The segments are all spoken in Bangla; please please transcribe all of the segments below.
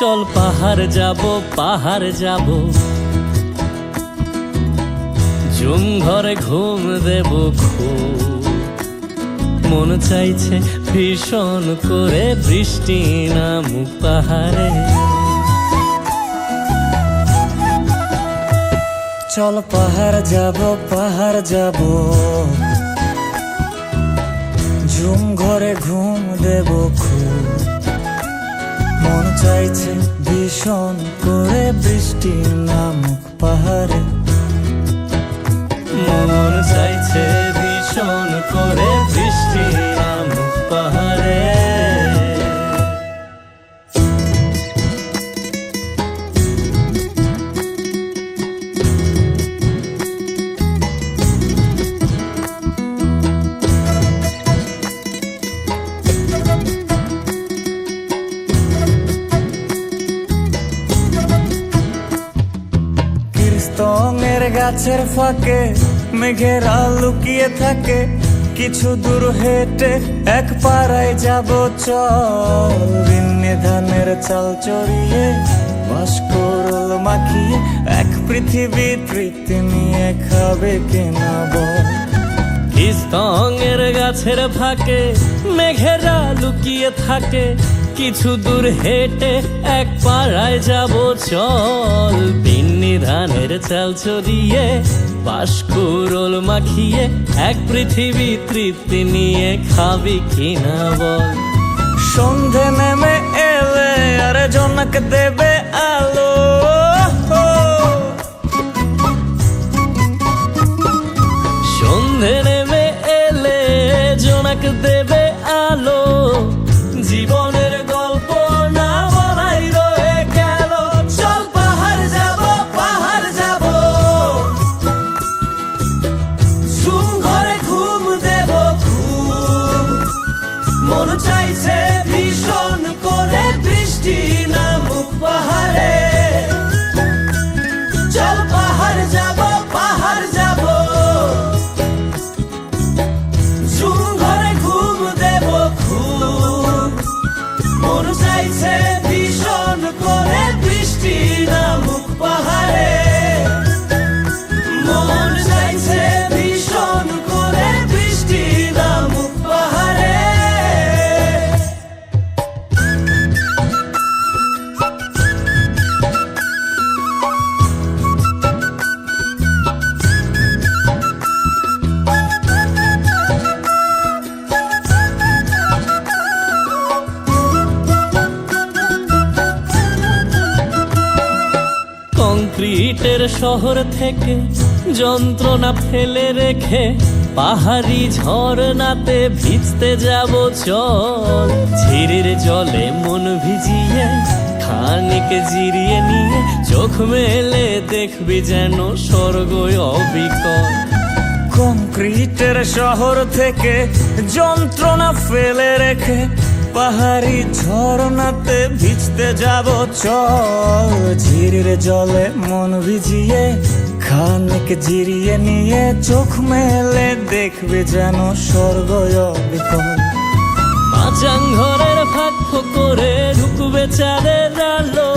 চল পাহাড় যাব, পাহাড় যাব, জুম ঘরে ঘুম দেব খুব। মন চাইছে ভীষণ করে বৃষ্টি নামুক পাহাড়ে। চল পাহাড় যাব, পাহাড় যাব, ঝুম ঘরে ঘুম দেব খুব। মন চাইছে ভীষণ করে বৃষ্টি নামুক পাহাড়ে। মন চাইছে ভীষণ করে বৃষ্টি নামুক পাহাড়ে। কীর্তনের গাছের ফাঁকে মেঘেরা লুকিয়ে থাকে। কিছু দূর হেঁটে এক পাড়ায় যাব চল। বিন্নি ধানের চাল চড়িয়ে বাঁশকরল মাখিয়ে এক পৃথিবী তৃপ্তি নিয়ে খাবে কিনা বল। কীর্তনের গাছের ফাঁকে মেঘেরা লুকিয়ে থাকে। কিছু দূর হেঁটে এক পাড়ায় যাব চল। বিন্নি ধানের চাল চড়িয়ে বাঁশকরল মাখিয়ে এক পৃথিবী তৃপ্তি নিয়ে খাবি কিনা বল। সন্ধে নেমে এলে আর জনক দেবে আলো। সন্ধে নেমে এলে জোনাক দেবে আলো। জীবনের গল্প না বলাই রয়ে গেল। চল পাহাড় যাব, পাহাড় যাব, ঝুম ঘরে ঘুম দেব খুব। মন চাইছে ভীষণ করে বৃষ্টি নামুক পাহাড়ে। চল পাহাড় যাব, পাহাড় যাব, ঝুম ঘরে ঘুম দেব খুব। মন চাইছে ভীষণ করে বৃষ্টি নামুক পাহাড়ে। মন চাইছে ভীষণ করে বৃষ্টি নামুক পাহাড়ে। কংক্রিটের শহর থেকে যন্ত্রণা ফেলে রেখে পাহাড়ি ঝরনাতে ভিজতে যাব চল। ঝিরির জলে মন ভিজিয়ে খানিক জিরিয়ে নিয়ে চোখ মেলে দেখবি যেন স্বর্গ অবিকল। কংক্রিটের শহর থেকে যন্ত্রণা ফেলে রেখে পাহাড়ি ঝরনাতে ভিজতে যাব চল। ঝিরির জলে মন ভিজিয়ে খানিক জিরিয়ে নিয়ে চোখ মেলে দেখবে যেন স্বর্গ অবিকল। মাচাং ঘরের ফাঁক করে ঢুকবে চাঁদের আলো।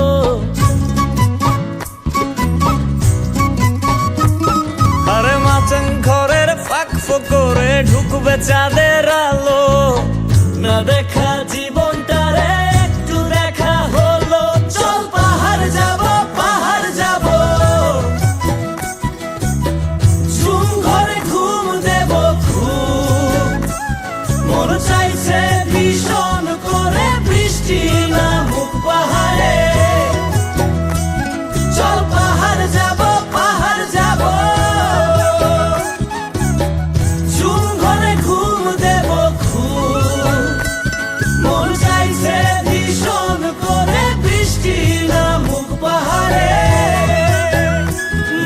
আরে মাচাং ঘরের ফাঁক করে ঢুকবে চাঁদের আলো। না দেখা জীবনটারে একটু দেখা হলো। চল পাহাড় যাব, পাহাড় যাব, ঝুম ঘরে ঘুম দেব খুব। মন চাইছে ভীষণ করে বৃষ্টি নামুক পাহাড়ে। চল পাহাড় যাব, পাহাড় যাব, ঝুম ঘরে ঘুম দেব খুব। মন চাইছে ভীষণ করে বৃষ্টি নামুক পাহাড়ে।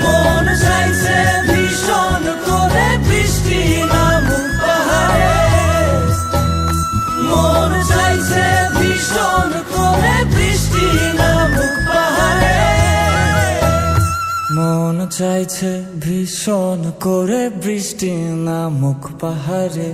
মন চাইছে ভীষণ করে বৃষ্টি নামুক পাহাড়ে। মন চাইছে ভীষণ করে বৃষ্টি নামুক পাহাড়ে। মন চাইছে ভীষণ করে বৃষ্টি নামুক পাহাড়ে।